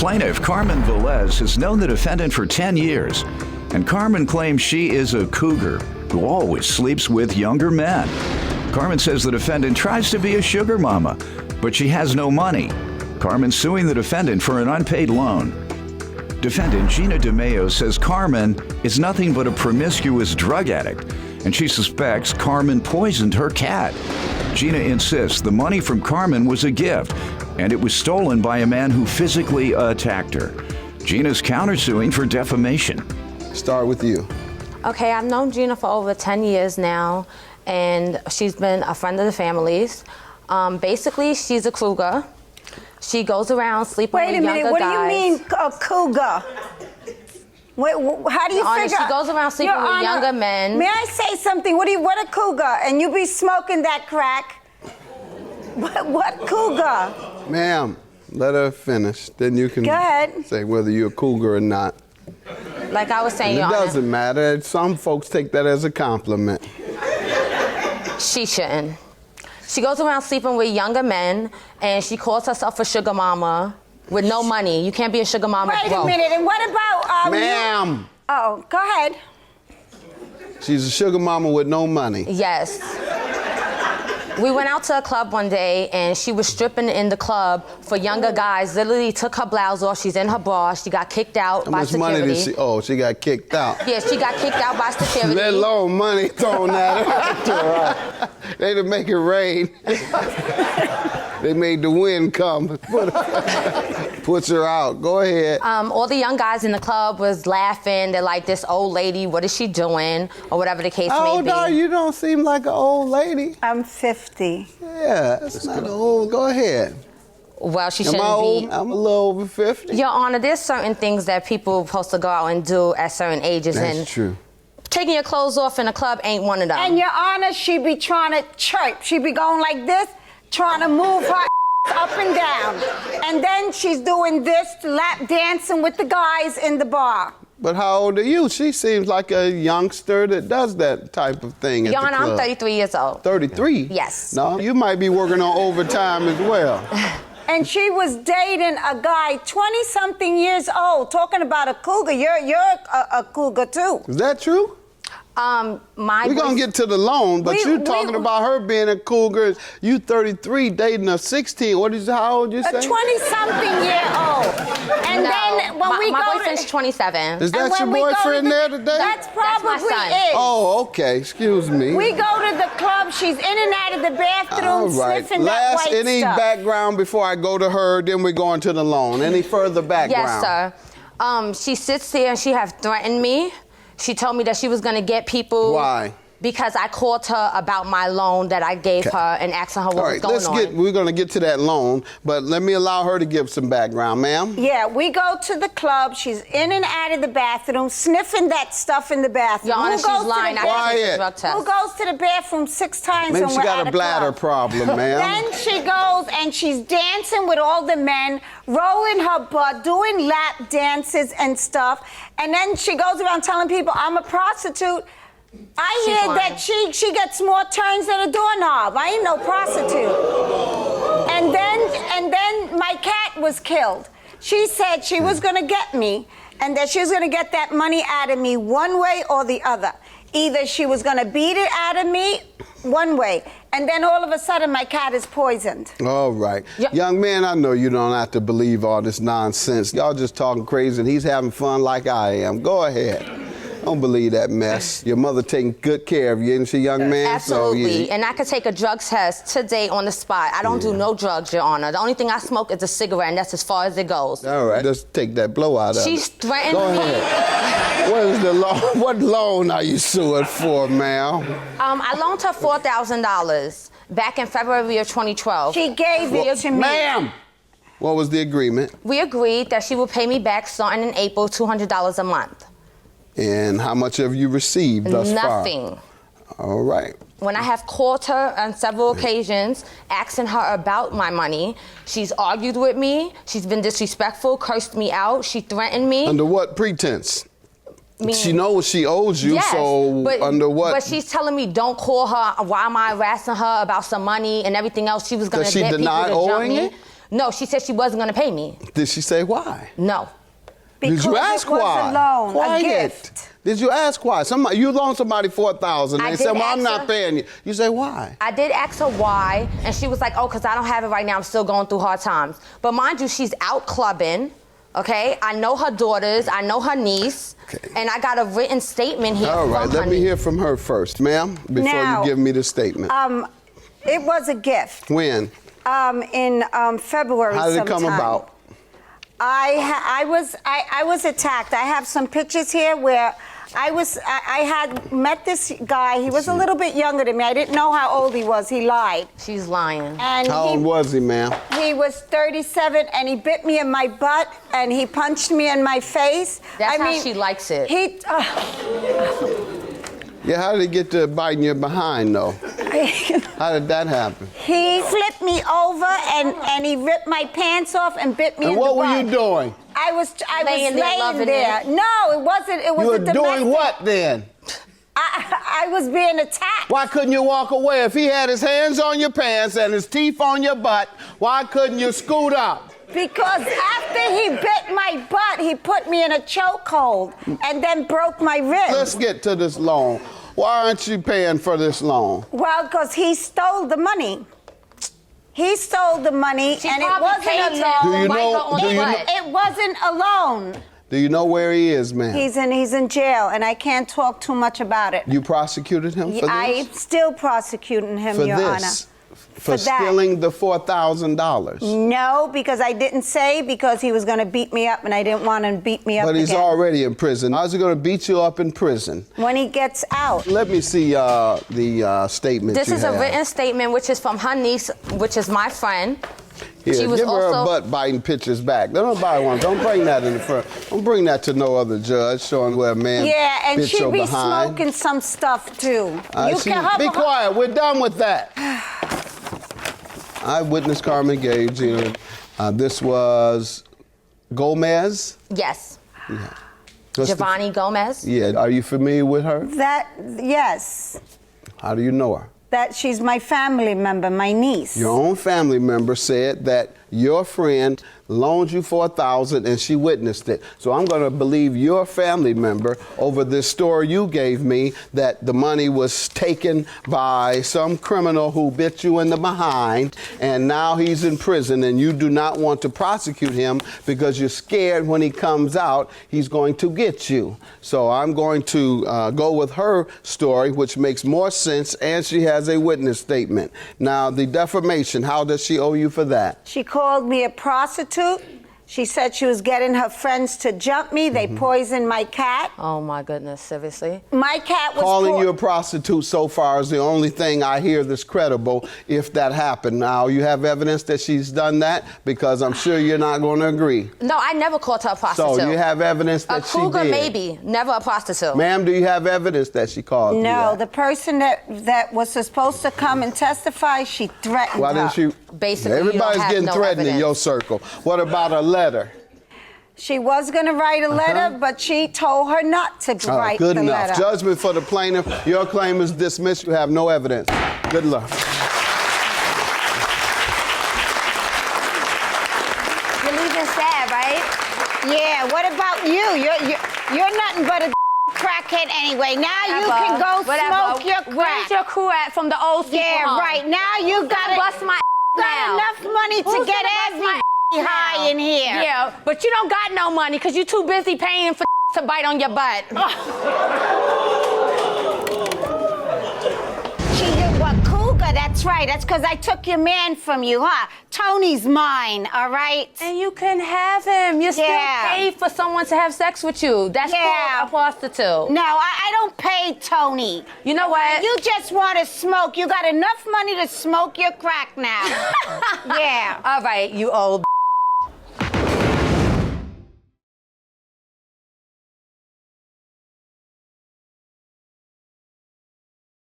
Plaintiff Carmen Velez has known the defendant for 10 years, and Carmen claims she is a cougar who always sleeps with younger men. Carmen says the defendant tries to be a sugar mama, but she has no money. Carmen's suing the defendant for an unpaid loan. Defendant Gina DeMeo says Carmen is nothing but a promiscuous drug addict, and she suspects Carmen poisoned her cat. Gina insists the money from Carmen was a gift, and it was stolen by a man who physically attacked her. Gina's countersuing for defamation. Start with you. Okay, I've known Gina for over 10 years now, and she's been a friend of the family's. Basically, she's a cougar. She goes around sleeping with younger guys. Wait a minute, what do you mean a cougar? Wait, how do you figure? She goes around sleeping with younger men. May I say something? What a cougar? And you be smoking that crack? What cougar? Ma'am, let her finish. Then you can Go ahead. say whether you're a cougar or not. Like I was saying, It Your Honor. doesn't matter. Some folks take that as a compliment. She shouldn't. She goes around sleeping with younger men, and she calls herself a sugar mama with no money. You can't be a sugar mama. Wait a minute, and what about Ma'am. Oh, go ahead. She's a sugar mama with no money. Yes. We went out to a club one day, and she was stripping in the club for younger guys. Literally took her blouse off. She's in her bra. She got kicked out by security. How much money did she? Oh, she got kicked out. Yeah, she got kicked out by security. Let alone money thrown at her. They didn't make it rain. They made the wind come. Puts her out. Go ahead. All the young guys in the club was laughing. They're like, this old lady, what is she doing? Or whatever the case may be. How old are you? You don't seem like an old lady. I'm 50. Yeah, that's not old. Go ahead. Well, she Am shouldn't I old? be. I'm a little over 50. Your Honor, there's certain things that people are supposed to go out and do at certain ages. That's true. Taking your clothes off in a club ain't one of them. And Your Honor, she be trying to chirp. She be going like this, trying to move her up and down. And then she's doing this, lap dancing with the guys in the bar. But how old are you? She seems like a youngster that does that type of thing at Your the Honor, club. I'm 33 years old. 33? Yes. No, you might be working on overtime as well. And she was dating a guy 20-something years old, talking about a cougar. You're a cougar too. Is that true? We're going to get to the loan, but you talking about her being a cougar. You 33, dating a 16. How old you say? A 20-something-year-old. And then when we go my boyfriend's 27. Is that your boyfriend there today? That's probably my son. it. Oh, okay. Excuse me. We go to the club. She's in and out of the bathroom, All right. sniffing that white any stuff. background before I go to her, then we're going to the loan. Any further background? Yes, sir. She sits there and she have threatened me. She told me that she was going to get people. Why? Because I called her about my loan that I gave her and asking her what was going on. We're going to get to that loan, but let me allow her to give some background, ma'am. Yeah, we go to the club. She's in and out of the bathroom, sniffing that stuff in the bathroom. Your Honor, she's lying. I can't take a drug test. Who goes to the bathroom 6 times Maybe when she we're got at a bladder club? problem, ma'am. Then she goes and she's dancing with all the men, rolling her butt, doing lap dances and stuff. And then she goes around telling people, I'm a prostitute. I hear that she gets more turns than a doorknob. I ain't no prostitute. And then my cat was killed. She said she was gonna get me and that she was gonna get that money out of me one way or the other. Either she was gonna beat it out of me one way, and then all of a sudden my cat is poisoned. All right. Young man, I know you don't have to believe all this nonsense. Y'all just talking crazy and he's having fun like I am. Go ahead. Don't believe that mess. Your mother taking good care of you, isn't she, young man? Absolutely. So, and I could take a drug test today on the spot. I don't do no drugs, Your Honor. The only thing I smoke is a cigarette, and that's as far as it goes. All right. Just take that blow out of She's it. threatened Go me. ahead. What is the loan? What loan are you suing for, ma'am? I loaned her $4,000 back in February of 2012. She gave it to me. Ma'am! What was the agreement? We agreed that she would pay me back starting in April, $200 a month. And how much have you received thus far? Nothing. All right. When I have called her on several occasions, asking her about my money, she's argued with me, she's been disrespectful, cursed me out, she threatened me. Under what pretense? Meaning, she knows she owes you, yes, so under what? But she's telling me don't call her. Why am I harassing her about some money and everything else? She was going to Does she get people deny to jump owing me. it? No, she said she wasn't going to pay me. Did she say why? No. Did you ask it was why? a loan, Quiet. a gift. Did you ask why? You loaned somebody $4,000. I They did said, well, I'm ask not her. paying you. You say, why? I did ask her why, and she was like, oh, because I don't have it right now. I'm still going through hard times. But mind you, she's out clubbing, okay? I know her daughters. I know her niece. Okay. And I got a written statement here All right, from let her me niece. hear from her first. Ma'am, before Now, you give me the statement. It was a gift. When? In February How did it come sometime. about? I was attacked. I have some pictures here where I had met this guy. He was a little bit younger than me. I didn't know how old he was. He lied. She's lying. And How old was he, ma'am? He was 37, and he bit me in my butt, and he punched me in my face. That's how she likes it. Yeah, how did he get to biting your behind, though? How did that happen? He flipped me over, and he ripped my pants off and bit me in And the butt. what were you doing? I was Laying there, laying loving there. it. No, it wasn't. It was You were a domestic. doing what then? I was being attacked. Why couldn't you walk away? If he had his hands on your pants and his teeth on your butt, why couldn't you scoot up? Because after he bit my butt, he put me in a chokehold and then broke my ribs. Let's get to this loan. Why aren't you paying for this loan? Well, because he stole the money. He stole the money, She and it probably wasn't paid a to Do you loan. bite know- her on do the you know- butt. It wasn't a loan. Do you know where he is, ma'am? He's in jail, and I can't talk too much about it. You prosecuted him for this? I'm still prosecuting him, For Your this? Honor. For that. stealing the $4,000. No, because I didn't say, because he was going to beat me up, and I didn't want him to beat me up But he's again. already in prison. How's he going to beat you up in prison? When he gets out. Let me see the statement This you is have. a written statement, which is from her niece, which is my friend. Here, She was give her also- butt biting pictures back. Nobody wants. Don't bring that in the front. Don't bring that to no other judge showing where a man Yeah, and bit she'd your be behind. smoking some stuff, too. Be quiet. We're done with that. Eyewitness Carmen Gage. This was Gomez. Yes. What's the- Giovanni Gomez. Yeah. Are you familiar with her? Yes. How do you know her? That she's my family member, my niece. Your own family member said that your friend loaned you $4,000 and she witnessed it. So I'm going to believe your family member over this story you gave me that the money was taken by some criminal who bit you in the behind, and now he's in prison, and you do not want to prosecute him because you're scared when he comes out he's going to get you. So I'm going to go with her story, which makes more sense, and she has a witness statement. Now, the defamation, how does she owe you for that? She called me a prostitute. She said she was getting her friends to jump me. They poisoned my cat. Oh my goodness, seriously? My cat was Calling you a prostitute so far is the only thing I hear that's credible if that happened. Now, you have evidence that she's done that? Because I'm sure you're not going to agree. No, I never called her a prostitute. So you have evidence that a she cougar, did? maybe, never a prostitute. Ma'am, do you have evidence that she called you No, that? the person that was supposed to come and testify, she threatened Why her. didn't you? Basically, you don't Everybody's have getting no threatened in evidence. your circle. What about a letter? She was going to write a letter, but she told her not to write Good the enough. letter. Judgment for the plaintiff. Your claim is dismissed. You have no evidence. Good luck. You're leaving sad, right? Yeah, what about you? You're nothing but a crackhead anyway. Now you can go smoke your crack. Where's your crew at from the old school? Yeah, right. Now you got bust my now? enough money Who's to get gonna bust my every high in here. Yeah, but you don't got no money because you're too busy paying for to bite on your butt. Cougar, that's right. That's because I took your man from you, huh? Tony's mine, all right? And you can have him. You still Yeah. pay for someone to have sex with you. That's called a prostitute. No, I don't pay Tony. You know what? You just want to smoke. You got enough money to smoke your crack now. Yeah. All right, you old